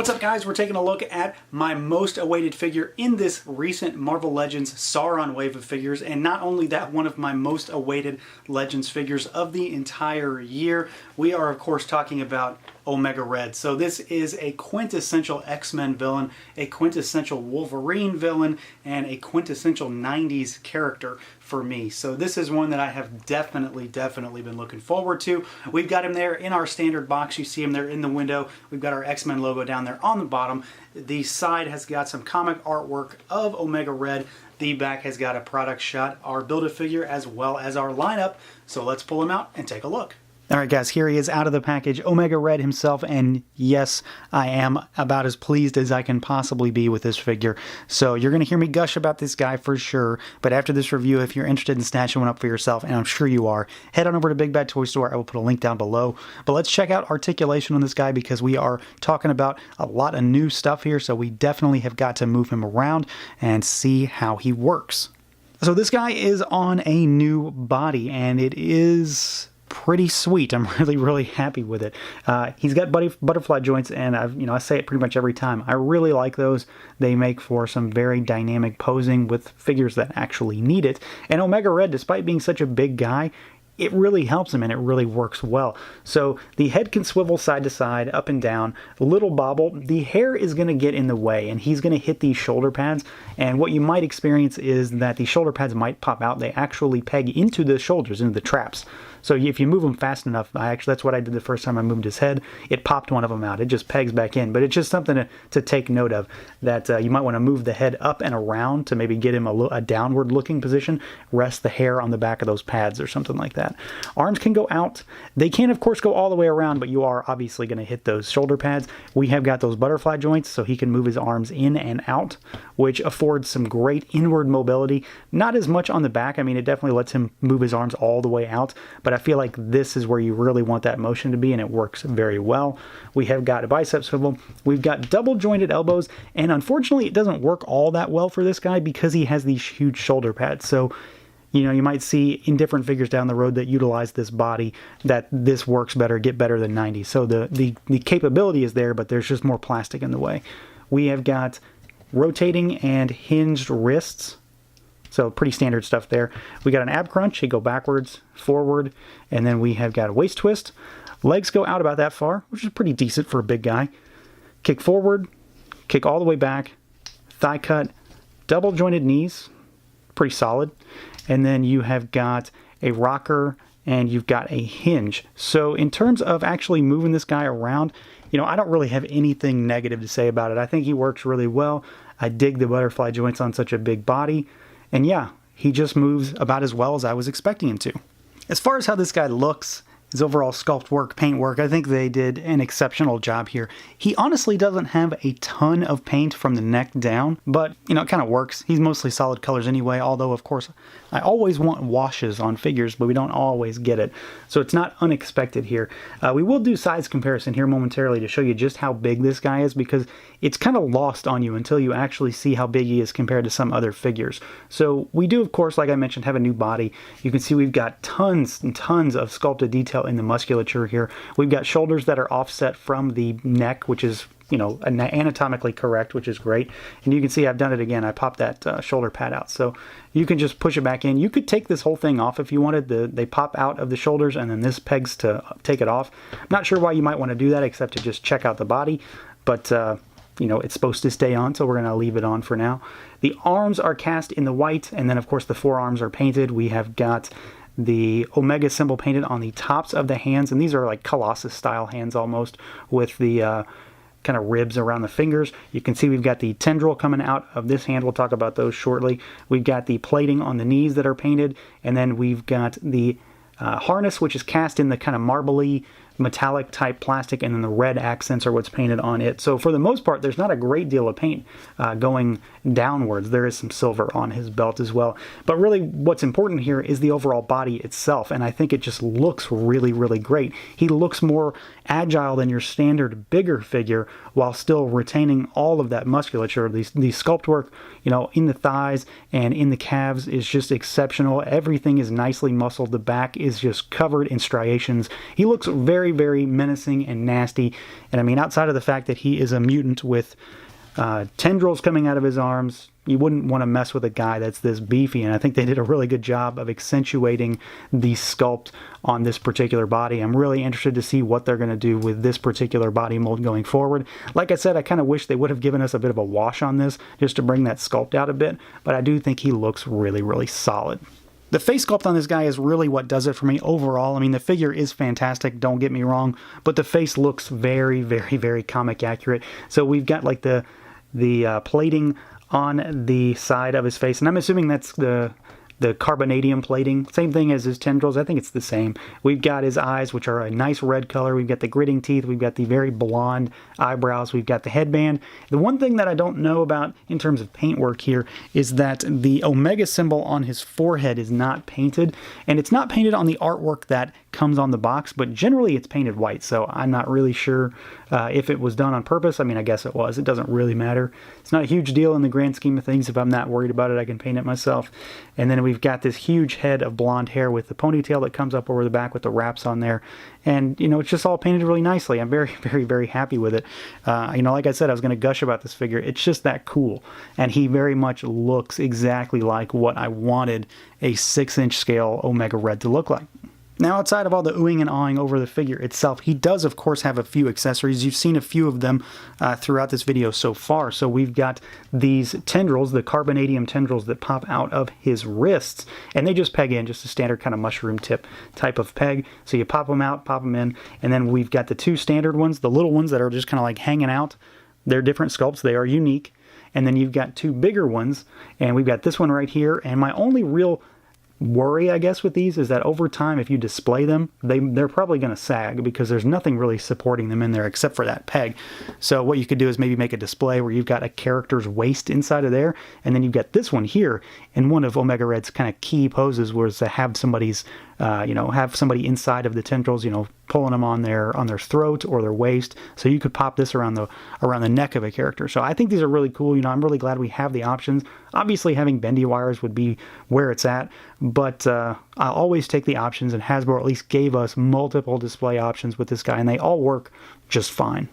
What's up, guys? We're taking a look at my most awaited figure in this recent Marvel Legends Sauron wave of figures, and not only that, one of my most awaited Legends figures of the entire year. We are, of course, talking about Omega Red. So this is a quintessential X-Men villain, a quintessential Wolverine villain, and a quintessential 90s character for me. So this is one that I have definitely been looking forward to. We've got him there in our standard box. You see him there in the window. We've got our X-Men logo down there on the bottom. The side has got some comic artwork of Omega Red. The back has got a product shot, our Build-A-Figure, as well as our lineup. So let's pull him out and take a look. Alright guys, here he is out of the package, Omega Red himself, and yes, I am about as pleased as I can possibly be with this figure. So you're going to hear me gush about this guy for sure, but after this review, if you're interested in snatching one up for yourself, and I'm sure you are, head on over to Big Bad Toy Store. I will put a link down below. But let's check out Articulation on this guy because we are talking about a lot of new stuff here, so we definitely have got to move him around and see how he works. So this guy is on a new body, and it is pretty sweet. I'm really happy with it. He's got butterfly joints, and I say it pretty much every time. I really like those. They make for some very dynamic posing with figures that actually need it. And Omega Red, despite being such a big guy, it really helps him and it really works well. So the head can swivel side to side, up and down, a little bobble. The hair is going to get in the way and he's going to hit these shoulder pads. And what you might experience is that the shoulder pads might pop out. They actually peg into the shoulders, into the traps. So if you move them fast enough, that's what I did the first time I moved his head. It popped one of them out. It just pegs back in. But it's just something to take note of, that you might want to move the head up and around to maybe get him a downward looking position. Rest the hair on the back of those pads or something like that. Arms can go out. They can, of course, go all the way around, but you are obviously going to hit those shoulder pads. We have got those butterfly joints, so he can move his arms in and out, which affords some great inward mobility. Not as much on the back. I mean, it definitely lets him move his arms all the way out, but I feel like this is where you really want that motion to be, and it works very well. We have got a bicep swivel. We've got double jointed elbows, and unfortunately it doesn't work all that well for this guy because he has these huge shoulder pads. So you might see in different figures down the road that utilize this body that this works better, get better than 90. So the capability is there, but there's just more plastic in the way. We have got rotating and hinged wrists. So pretty standard stuff there. We got an ab crunch. You go backwards, forward, and then we have got a waist twist. Legs go out about that far, which is pretty decent for a big guy. Kick forward, kick all the way back, thigh cut, double jointed knees, pretty solid. And then you have got a rocker and you've got a hinge. So in terms of actually moving this guy around, I don't really have anything negative to say about it. I think he works really well. I dig the butterfly joints on such a big body. And yeah, he just moves about as well as I was expecting him to. As far as how this guy looks, his overall sculpt work, paint work, I think they did an exceptional job here. He honestly doesn't have a ton of paint from the neck down, but, it kind of works. He's mostly solid colors anyway, although, of course, I always want washes on figures, but we don't always get it. So it's not unexpected here. We will do size comparison here momentarily to show you just how big this guy is, because it's kind of lost on you until you actually see how big he is compared to some other figures. So we do, of course, like I mentioned, have a new body. You can see we've got tons and tons of sculpted detail in the musculature here. We've got shoulders that are offset from the neck, which is anatomically correct, which is great. And you can see I've done it again. I popped that shoulder pad out. So you can just push it back in. You could take this whole thing off if you wanted. They pop out of the shoulders and then this pegs to take it off. I'm not sure why you might want to do that except to just check out the body. But, it's supposed to stay on, so we're going to leave it on for now. The arms are cast in the white, and then, of course, the forearms are painted. We have got the Omega symbol painted on the tops of the hands, and these are like Colossus-style hands almost, with the kind of ribs around the fingers. You can see we've got the tendril coming out of this hand. We'll talk about those shortly. We've got the plating on the knees that are painted, and then we've got the harness, which is cast in the kind of marbly metallic type plastic, and then the red accents are what's painted on it. So for the most part, there's not a great deal of paint going downwards. There is some silver on his belt as well. But really what's important here is the overall body itself, and I think it just looks really great. He looks more agile than your standard bigger figure while still retaining all of that musculature. The sculpt work, in the thighs and in the calves is just exceptional. Everything is nicely muscled. The back is just covered in striations. He looks very very, very menacing and nasty. And I mean, outside of the fact that he is a mutant with tendrils coming out of his arms, you wouldn't want to mess with a guy that's this beefy, and I think they did a really good job of accentuating the sculpt on this particular body. I'm really interested to see what they're going to do with this particular body mold going forward. Like I said, I kind of wish they would have given us a bit of a wash on this just to bring that sculpt out a bit, but I do think he looks really, really solid. The face sculpt on this guy is really what does it for me overall. I mean, the figure is fantastic, don't get me wrong, but the face looks very, very, very comic accurate. So we've got like the plating on the side of his face, and I'm assuming that's the carbonadium plating, same thing as his tendrils. I think it's the same. We've got his eyes, which are a nice red color. We've got the gritting teeth. We've got the very blonde eyebrows. We've got the headband. The one thing that I don't know about in terms of paintwork here is that the Omega symbol on his forehead is not painted, and it's not painted on the artwork that comes on the box, but generally it's painted white, so I'm not really sure if it was done on purpose. I mean, I guess it was. It doesn't really matter. It's not a huge deal in the grand scheme of things. If I'm not worried about it, I can paint it myself. And then we've got this huge head of blonde hair with the ponytail that comes up over the back with the wraps on there. And, you know, it's just all painted really nicely. I'm very, very, very happy with it. You know, like I said, I was going to gush about this figure. It's just that cool. And he very much looks exactly like what I wanted a 6-inch scale Omega Red to look like. Now, outside of all the oohing and awing over the figure itself, he does, of course, have a few accessories. You've seen a few of them throughout this video so far. So we've got these tendrils, the carbonadium tendrils that pop out of his wrists, and they just peg in, just a standard kind of mushroom tip type of peg. So you pop them out, pop them in, and then we've got the two standard ones, the little ones that are just kind of like hanging out. They're different sculpts. They are unique. And then you've got two bigger ones, and we've got this one right here, and my only real worry, I guess, with these is that over time, if you display them, they're probably going to sag because there's nothing really supporting them in there except for that peg. So what you could do is maybe make a display where you've got a character's waist inside of there, and then you've got this one here, and one of Omega Red's kind of key poses was to have somebody's have somebody inside of the tendrils, pulling them on their throat or their waist. So you could pop this around the neck of a character. So I think these are really cool. I'm really glad we have the options. Obviously, having bendy wires would be where it's at, but I always take the options, and Hasbro at least gave us multiple display options with this guy, and they all work just fine.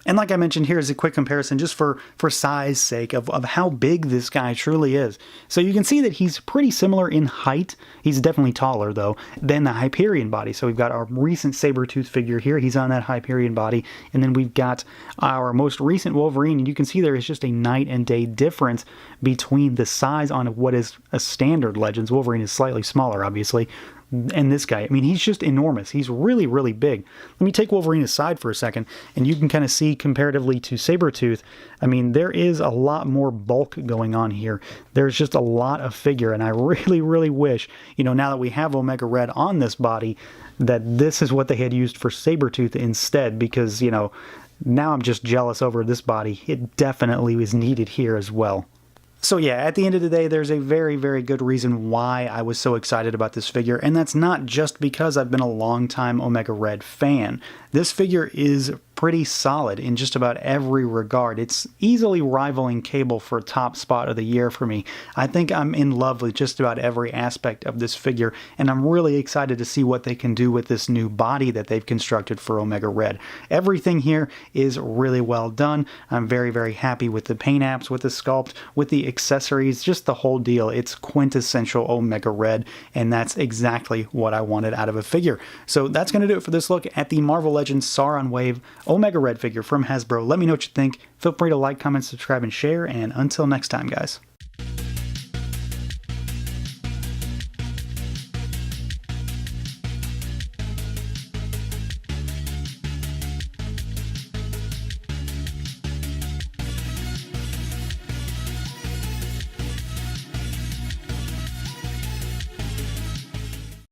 And like I mentioned, here's a quick comparison just for size sake of how big this guy truly is. So you can see that he's pretty similar in height. He's definitely taller, though, than the Hyperion body. So we've got our recent Sabretooth figure here. He's on that Hyperion body. And then we've got our most recent Wolverine. And you can see there is just a night and day difference between the size on what is a standard Legends. Wolverine is slightly smaller, obviously. And this guy, I mean, he's just enormous. He's really, really big. Let me take Wolverine aside for a second, and you can kind of see comparatively to Sabretooth, I mean, there is a lot more bulk going on here. There's just a lot of figure, and I really, really wish, now that we have Omega Red on this body, that this is what they had used for Sabretooth instead, because, now I'm just jealous over this body. It definitely was needed here as well. So yeah, at the end of the day, there's a very, very good reason why I was so excited about this figure, and that's not just because I've been a long-time Omega Red fan. This figure is pretty solid in just about every regard. It's easily rivaling Cable for top spot of the year for me. I think I'm in love with just about every aspect of this figure, and I'm really excited to see what they can do with this new body that they've constructed for Omega Red. Everything here is really well done. I'm very, very happy with the paint apps, with the sculpt, with the accessories, just the whole deal. It's quintessential Omega Red, and that's exactly what I wanted out of a figure. So that's going to do it for this look at the Marvel Legends Sauron Wave Omega Red figure from Hasbro. Let me know what you think. Feel free to like, comment, subscribe, and share, and until next time, guys.